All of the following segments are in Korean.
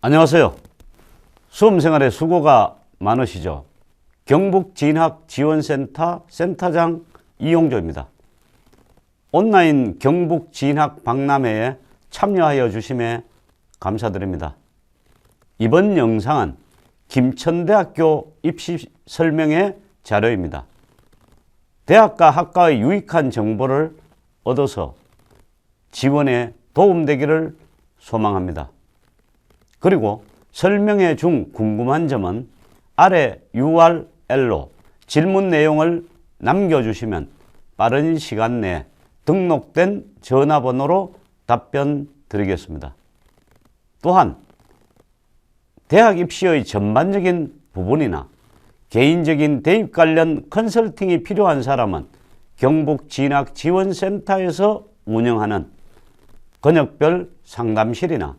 안녕하세요. 수험생활에 수고가 많으시죠? 경북진학지원센터 센터장 이용조입니다. 온라인 경북진학 박람회에 참여하여 주심에 감사드립니다. 이번 영상은 김천대학교 입시 설명회 자료입니다. 대학과 학과의 유익한 정보를 얻어서 지원에 도움되기를 소망합니다. 그리고 설명회 중 궁금한 점은 아래 URL로 질문 내용을 남겨주시면 빠른 시간 내에 등록된 전화번호로 답변 드리겠습니다. 또한 대학 입시의 전반적인 부분이나 개인적인 대입 관련 컨설팅이 필요한 사람은 경북진학지원센터에서 운영하는 권역별 상담실이나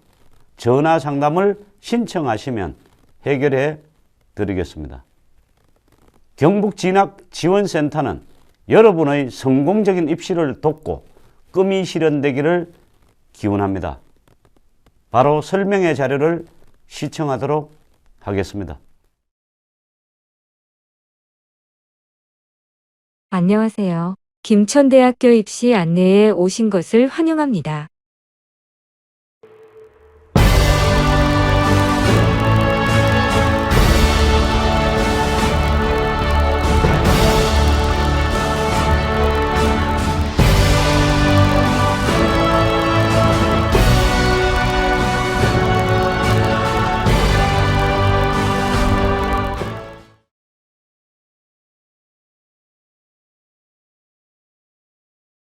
전화 상담을 신청하시면 해결해 드리겠습니다. 경북진학지원센터는 여러분의 성공적인 입시를 돕고 꿈이 실현되기를 기원합니다. 바로 설명회 자료를 시청하도록 하겠습니다. 안녕하세요. 김천대학교 입시 안내에 오신 것을 환영합니다.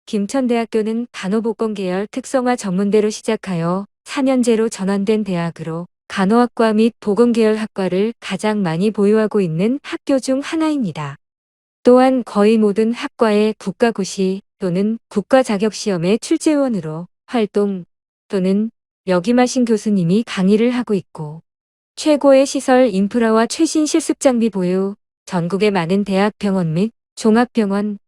김천대학교는 간호복권 계열 특성화 전문대로 시작하여 4년제로 전환된 대학으로 간호학과 및 보건 계열 학과를 가장 많이 보유하고 있는 학교 중 하나입니다. 또한 거의 모든 학과의 국가고시 또는 국가자격시험의 출제위원으로 활동 또는 역임하신 교수님이 강의를 하고 있고 최고의 시설 인프라와 최신 실습장비 보유, 전국의 많은 대학 병원 및 종합병원,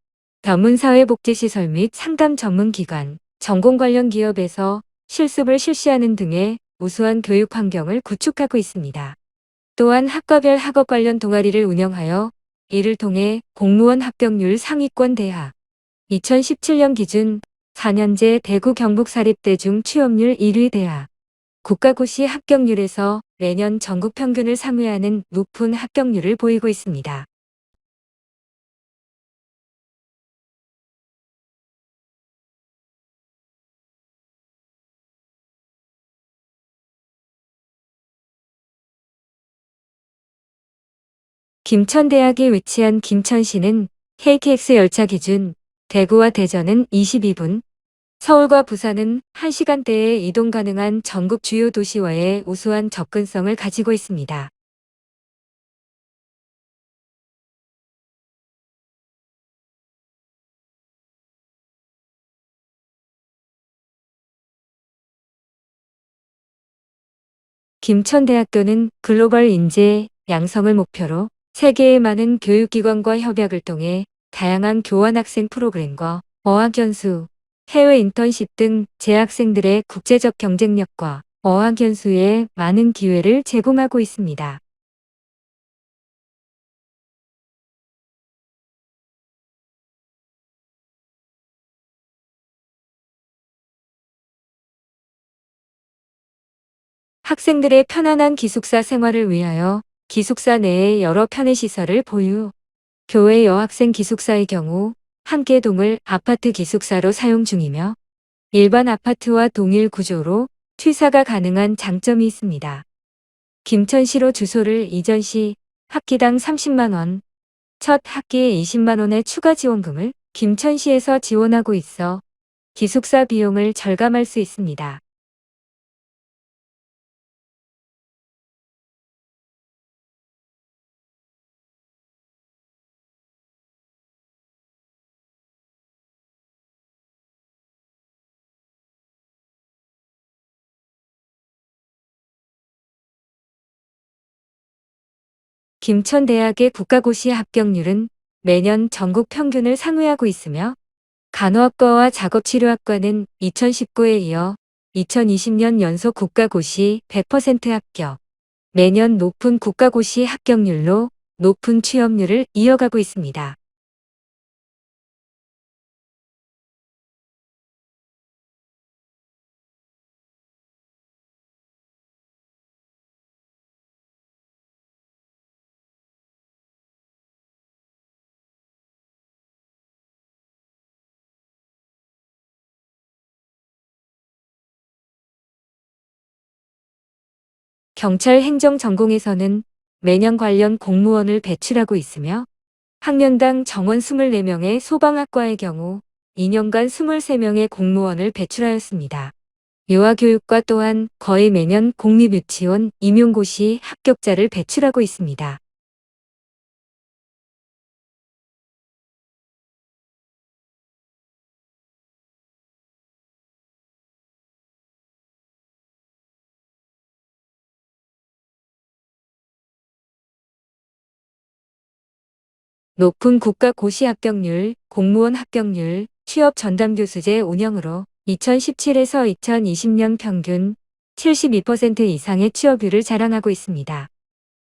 전문사회복지시설 및 상담 전문기관, 전공 관련 기업에서 실습을 실시하는 등의 우수한 교육 환경을 구축하고 있습니다. 또한 학과별 학업 관련 동아리를 운영하여 이를 통해 공무원 합격률 상위권 대학, 2017년 기준 4년제 대구 경북사립대 중 취업률 1위 대학, 국가고시 합격률에서 매년 전국 평균을 상회하는 높은 합격률을 보이고 있습니다. 김천대학에 위치한 김천시는 KTX 열차 기준 대구와 대전은 22분, 서울과 부산은 1시간대에 이동 가능한 전국 주요 도시와의 우수한 접근성을 가지고 있습니다. 김천대학교는 글로벌 인재 양성을 목표로 세계의 많은 교육기관과 협약을 통해 다양한 교환학생 프로그램과 어학연수, 해외 인턴십 등 재학생들의 국제적 경쟁력과 어학연수에 많은 기회를 제공하고 있습니다. 학생들의 편안한 기숙사 생활을 위하여 기숙사 내에 여러 편의시설을 보유, 교외 여학생 기숙사의 경우 한 개 동을 아파트 기숙사로 사용 중이며 일반 아파트와 동일 구조로 취사가 가능한 장점이 있습니다. 김천시로 주소를 이전 시 학기당 30만 원, 첫 학기에 20만 원의 추가 지원금을 김천시에서 지원하고 있어 기숙사 비용을 절감할 수 있습니다. 김천대학의 국가고시 합격률은 매년 전국 평균을 상회하고 있으며 간호학과와 작업치료학과는 2019에 이어 2020년 연속 국가고시 100% 합격. 매년 높은 국가고시 합격률로 높은 취업률을 이어가고 있습니다. 경찰 행정 전공에서는 매년 관련 공무원을 배출하고 있으며 학년당 정원 24명의 소방학과의 경우 2년간 23명의 공무원을 배출하였습니다. 유아교육과 또한 거의 매년 공립유치원, 임용고시 합격자를 배출하고 있습니다. 높은 국가고시 합격률, 공무원 합격률, 취업 전담교수제 운영으로 2017에서 2020년 평균 72% 이상의 취업률을 자랑하고 있습니다.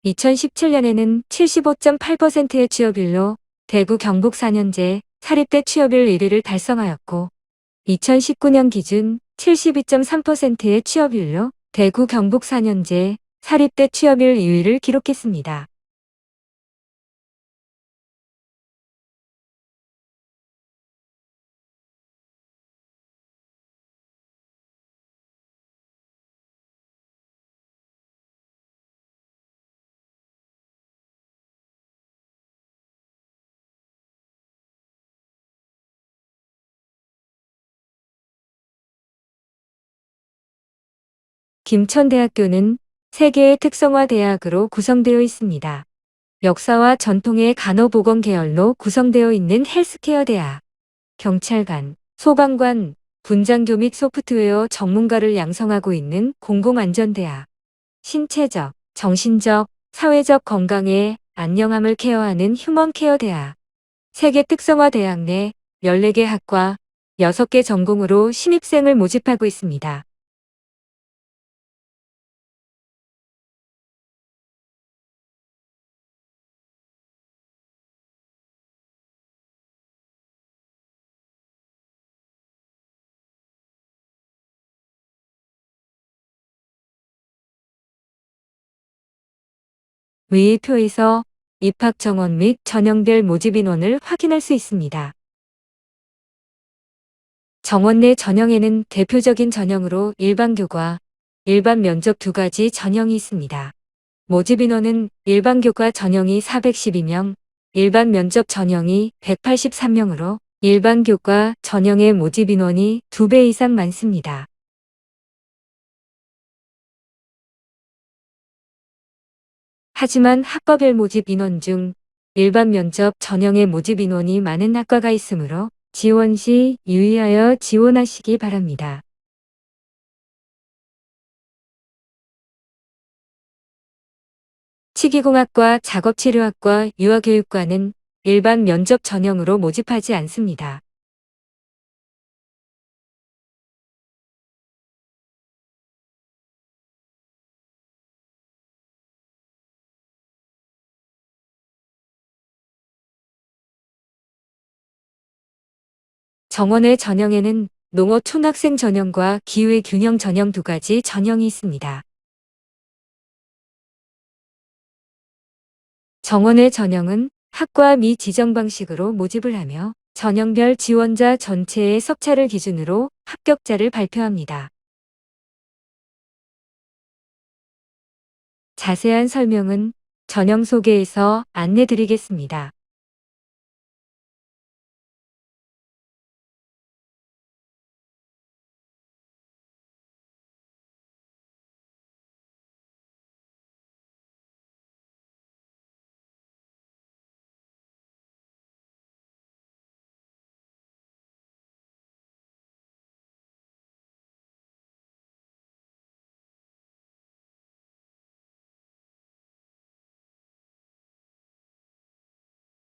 2017년에는 75.8%의 취업률로 대구 경북 4년제 사립대 취업률 1위를 달성하였고 2019년 기준 72.3%의 취업률로 대구 경북 4년제 사립대 취업률 2위를 기록했습니다. 김천대학교는 3개의 특성화 대학으로 구성되어 있습니다. 역사와 전통의 간호보건 계열로 구성되어 있는 헬스케어 대학, 경찰관, 소방관, 분장교 및 소프트웨어 전문가를 양성하고 있는 공공안전대학, 신체적, 정신적, 사회적 건강에 안녕함을 케어하는 휴먼케어 대학, 세계 특성화 대학 내 14개 학과, 6개 전공으로 신입생을 모집하고 있습니다. 위 표에서 입학 정원 및 전형별 모집 인원을 확인할 수 있습니다. 정원 내 전형에는 대표적인 전형으로 일반교과, 일반 면접 두 가지 전형이 있습니다. 모집 인원은 일반교과 전형이 412명, 일반 면접 전형이 183명으로 일반교과 전형의 모집 인원이 2배 이상 많습니다. 하지만 학과별 모집 인원 중 일반 면접 전형의 모집 인원이 많은 학과가 있으므로 지원 시 유의하여 지원하시기 바랍니다. 치기공학과, 작업치료학과, 유아교육과는 일반 면접 전형으로 모집하지 않습니다. 정원의 전형에는 농어 초등학생 전형과 기후의 균형 전형 두 가지 전형이 있습니다. 정원의 전형은 학과 미 지정 방식으로 모집을 하며 전형별 지원자 전체의 석차를 기준으로 합격자를 발표합니다. 자세한 설명은 전형 소개에서 안내드리겠습니다.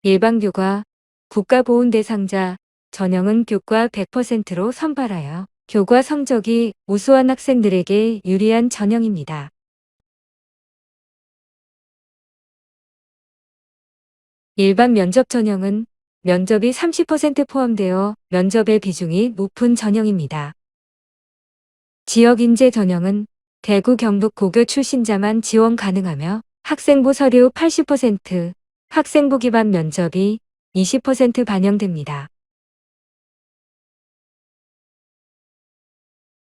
일반교과 국가보훈 대상자 전형은 교과 100%로 선발하여 교과 성적이 우수한 학생들에게 유리한 전형입니다. 일반 면접 전형은 면접이 30% 포함되어 면접의 비중이 높은 전형입니다. 지역 인재 전형은 대구 경북 고교 출신자만 지원 가능하며 학생부 서류 80%, 학생부 기반 면접이 20% 반영됩니다.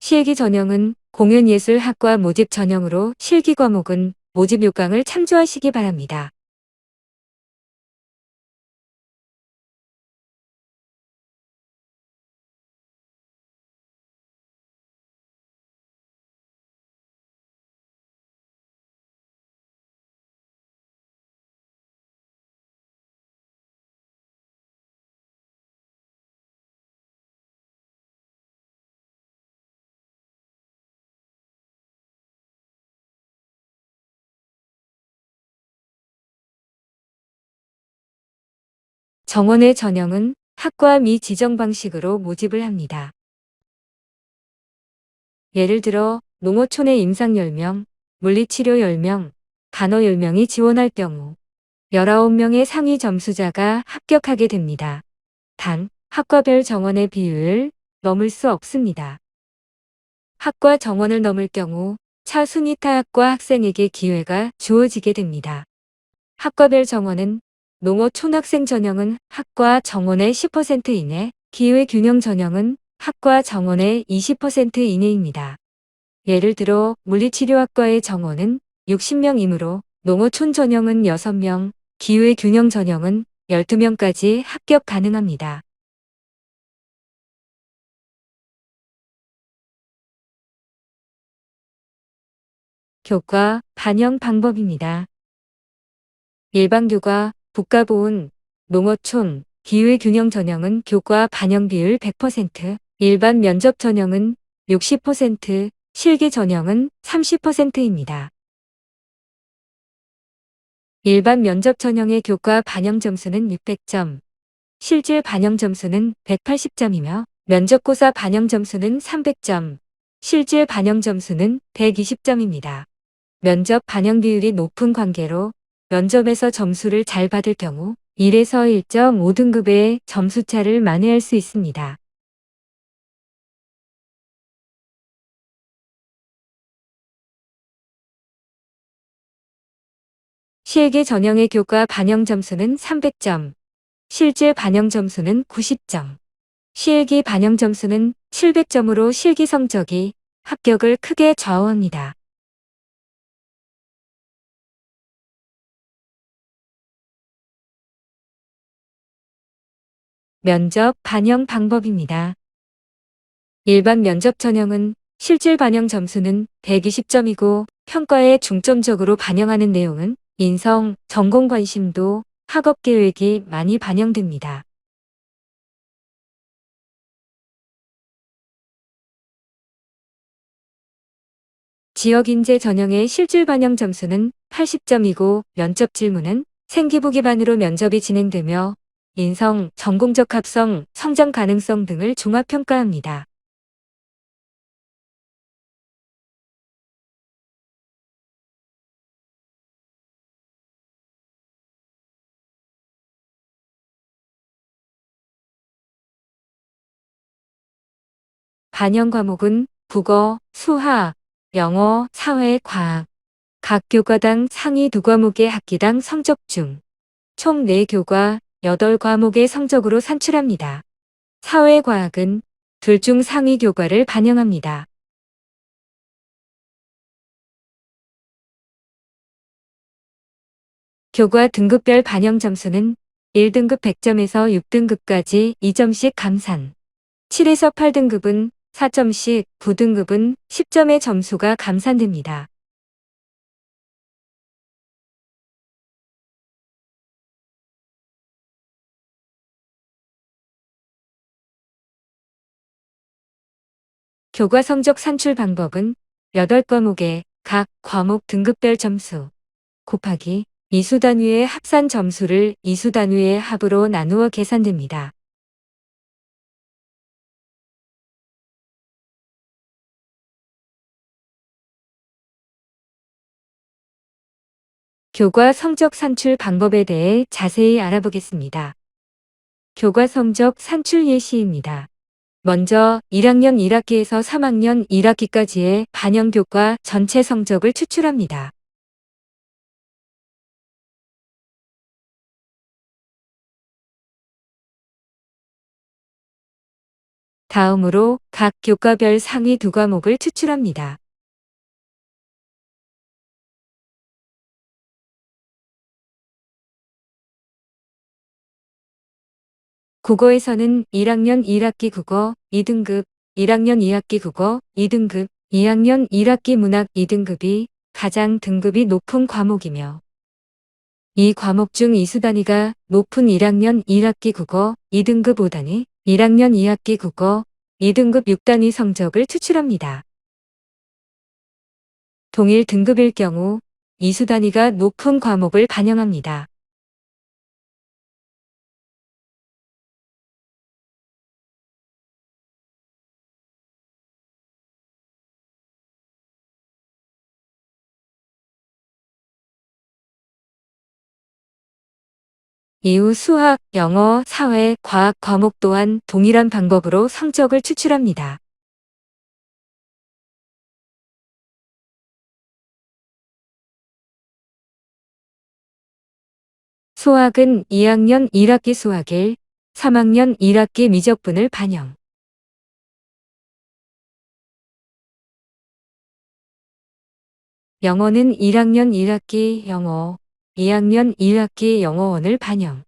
실기 전형은 공연예술학과 모집 전형으로 실기 과목은 모집 요강을 참조하시기 바랍니다. 정원의 전형은 학과 미지정 방식으로 모집을 합니다. 예를 들어 농어촌에 임상 10명, 물리치료 10명, 간호 10명이 지원할 경우 19명의 상위 점수자가 합격하게 됩니다. 단, 학과별 정원의 비율을 넘을 수 없습니다. 학과 정원을 넘을 경우 차순위 타학과 학생에게 기회가 주어지게 됩니다. 학과별 정원은 농어촌 학생 전형은 학과 정원의 10% 이내, 기회균형 전형은 학과 정원의 20% 이내입니다. 예를 들어 물리치료학과의 정원은 60명이므로 농어촌 전형은 6명, 기회균형 전형은 12명까지 합격 가능합니다. 교과 반영 방법입니다. 일반교과, 국가보훈, 농어촌, 기회균형 전형은 교과 반영 비율 100%, 일반 면접 전형은 60%, 실기 전형은 30%입니다. 일반 면접 전형의 교과 반영 점수는 600점, 실질 반영 점수는 180점이며 면접고사 반영 점수는 300점, 실질 반영 점수는 120점입니다. 면접 반영 비율이 높은 관계로 면접에서 점수를 잘 받을 경우 1에서 1.5등급의 점수차를 만회할 수 있습니다. 실기 전형의 교과 반영 점수는 300점, 실질 반영 점수는 90점, 실기 반영 점수는 700점으로 실기 성적이 합격을 크게 좌우합니다. 면접 반영 방법입니다. 일반 면접 전형은 실질 반영 점수는 120점이고 평가에 중점적으로 반영하는 내용은 인성, 전공 관심도, 학업 계획이 많이 반영됩니다. 지역 인재 전형의 실질 반영 점수는 80점이고 면접 질문은 생기부 기반으로 면접이 진행되며 인성, 전공적 합성, 성장 가능성 등을 종합 평가합니다. 반영 과목은 국어, 수학, 영어, 사회, 과학, 각 교과당 상위 2과목의 학기당 성적 중 총 4교과 8과목의 성적으로 산출합니다. 사회과학은 둘 중 상위 교과를 반영합니다. 교과 등급별 반영 점수는 1등급 100점에서 6등급까지 2점씩 감산, 7에서 8등급은 4점씩, 9등급은 10점의 점수가 감산됩니다. 교과 성적 산출 방법은 8과목의 각 과목 등급별 점수 곱하기 이수 단위의 합산 점수를 이수 단위의 합으로 나누어 계산됩니다. 교과 성적 산출 방법에 대해 자세히 알아보겠습니다. 교과 성적 산출 예시입니다. 먼저 1학년 1학기에서 3학년 1학기까지의 반영 교과 전체 성적을 추출합니다. 다음으로 각 교과별 상위 두 과목을 추출합니다. 국어에서는 1학년 1학기 국어 2등급, 1학년 2학기 국어 2등급, 2학년 1학기 문학 2등급이 가장 등급이 높은 과목이며 이 과목 중 이수 단위가 높은 1학년 1학기 국어 2등급 5단위, 1학년 2학기 국어 2등급 6단위 성적을 추출합니다. 동일 등급일 경우 이수 단위가 높은 과목을 반영합니다. 이후 수학, 영어, 사회, 과학 과목 또한 동일한 방법으로 성적을 추출합니다. 수학은 2학년 1학기 수학 1, 3학년 1학기 미적분을 반영. 영어는 1학년 1학기 영어, 2학년 1학기 영어원을 반영.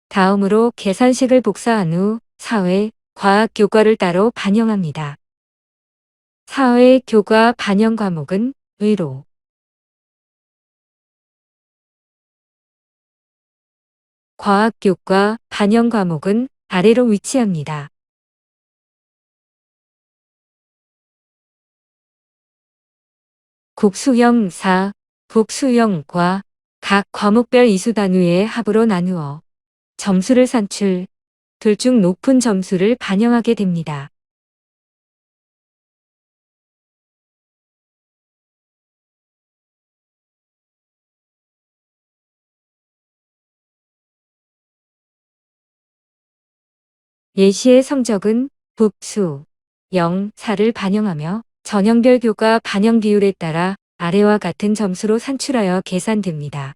다음으로 계산식을 복사한 후 사회, 과학 교과를 따로 반영합니다. 사회 교과 반영 과목은 위로, 과학 교과 반영 과목은 아래로 위치합니다. 국수형 4, 국수형과 각 과목별 이수 단위의 합으로 나누어 점수를 산출, 둘 중 높은 점수를 반영하게 됩니다. 예시의 성적은 북수 0, 4를 반영하며 전형별 교과 반영 비율에 따라 아래와 같은 점수로 산출하여 계산됩니다.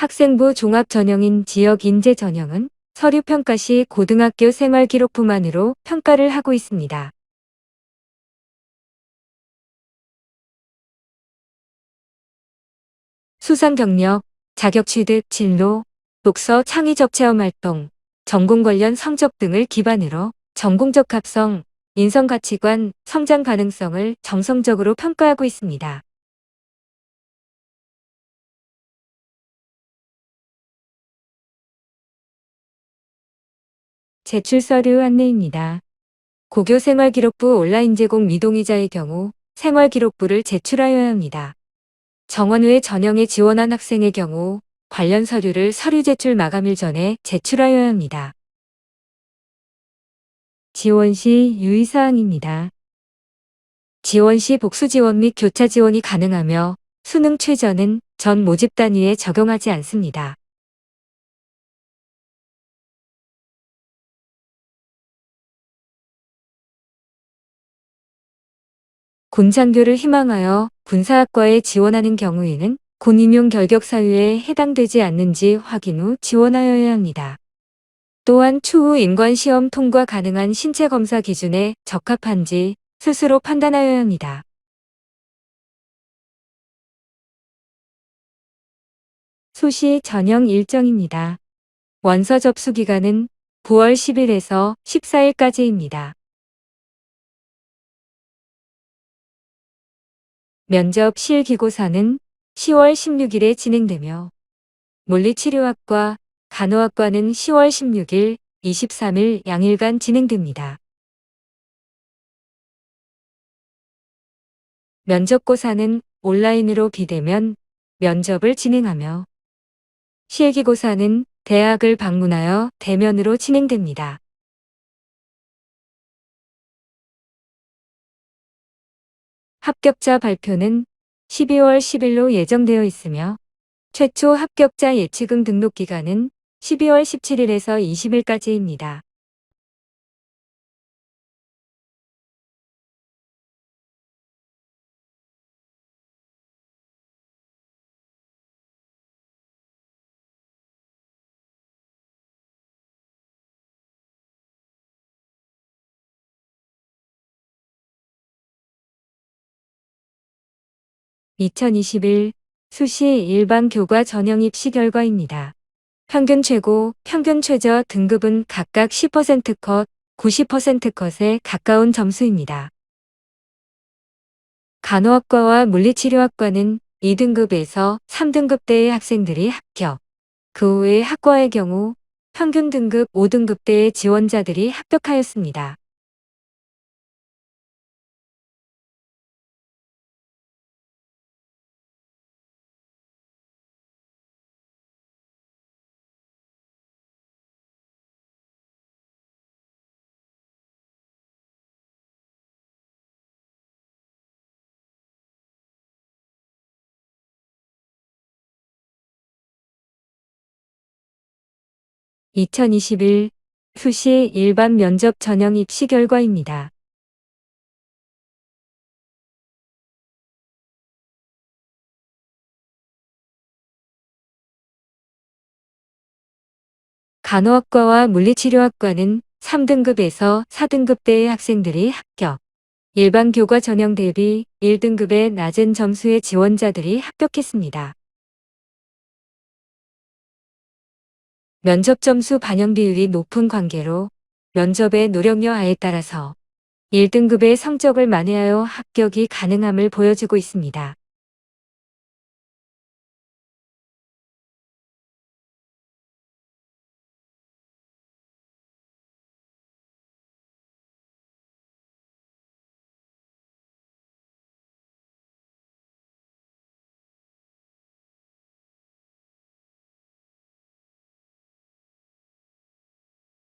학생부 종합 전형인 지역 인재 전형은 서류 평가 시 고등학교 생활 기록부만으로 평가를 하고 있습니다. 수상 경력, 자격 취득, 진로, 독서 창의적 체험 활동, 전공 관련 성적 등을 기반으로 전공적 합성, 인성 가치관, 성장 가능성을 정성적으로 평가하고 있습니다. 제출 서류 안내입니다. 고교 생활기록부 온라인 제공 미동의자의 경우 생활기록부를 제출하여야 합니다. 정원 외 전형에 지원한 학생의 경우 관련 서류를 서류 제출 마감일 전에 제출하여야 합니다. 지원 시 유의사항입니다. 지원 시 복수 지원 및 교차 지원이 가능하며 수능 최저는 전 모집 단위에 적용하지 않습니다. 군장교를 희망하여 군사학과에 지원하는 경우에는 군 임용 결격 사유에 해당되지 않는지 확인 후 지원하여야 합니다. 또한 추후 인권시험 통과 가능한 신체검사 기준에 적합한지 스스로 판단하여야 합니다. 수시 전형 일정입니다. 원서 접수 기간은 9월 10일에서 14일까지입니다. 면접 실기고사는 10월 16일에 진행되며 물리치료학과, 간호학과는 10월 16일, 23일 양일간 진행됩니다. 면접고사는 온라인으로 비대면 면접을 진행하며 실기고사는 대학을 방문하여 대면으로 진행됩니다. 합격자 발표는 12월 10일로 예정되어 있으며 최초 합격자 예치금 등록 기간은 12월 17일에서 20일까지입니다. (2021) 수시 일반 교과 전형 입시 결과입니다. 평균 최고, 평균 최저 등급은 각각 10% 컷, 90% 컷에 가까운 점수입니다. 간호학과와 물리치료학과는 2등급에서 3등급대의 학생들이 합격. 그 외 학과의 경우 평균 등급 5등급대의 지원자들이 합격하였습니다. (2021) 수시 일반 면접 전형 입시 결과입니다. 간호학과와 물리치료학과는 3등급에서 4등급대의 학생들이 합격. 일반 교과 전형 대비 1등급의 낮은 점수의 지원자들이 합격했습니다. 면접 점수 반영 비율이 높은 관계로 면접의 노력 여하에 따라서 1등급의 성적을 만회하여 합격이 가능함을 보여주고 있습니다.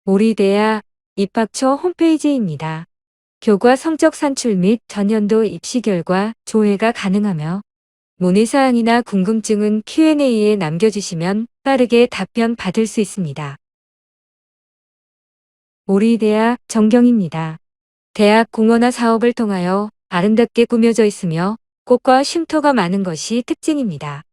우리대학 입학처 홈페이지입니다. 교과 성적 산출 및 전년도 입시 결과 조회가 가능하며 문의사항이나 궁금증은 Q&A에 남겨주시면 빠르게 답변 받을 수 있습니다. 우리대학 전경입니다. 대학 공원화 사업을 통하여 아름답게 꾸며져 있으며 꽃과 쉼터가 많은 것이 특징입니다.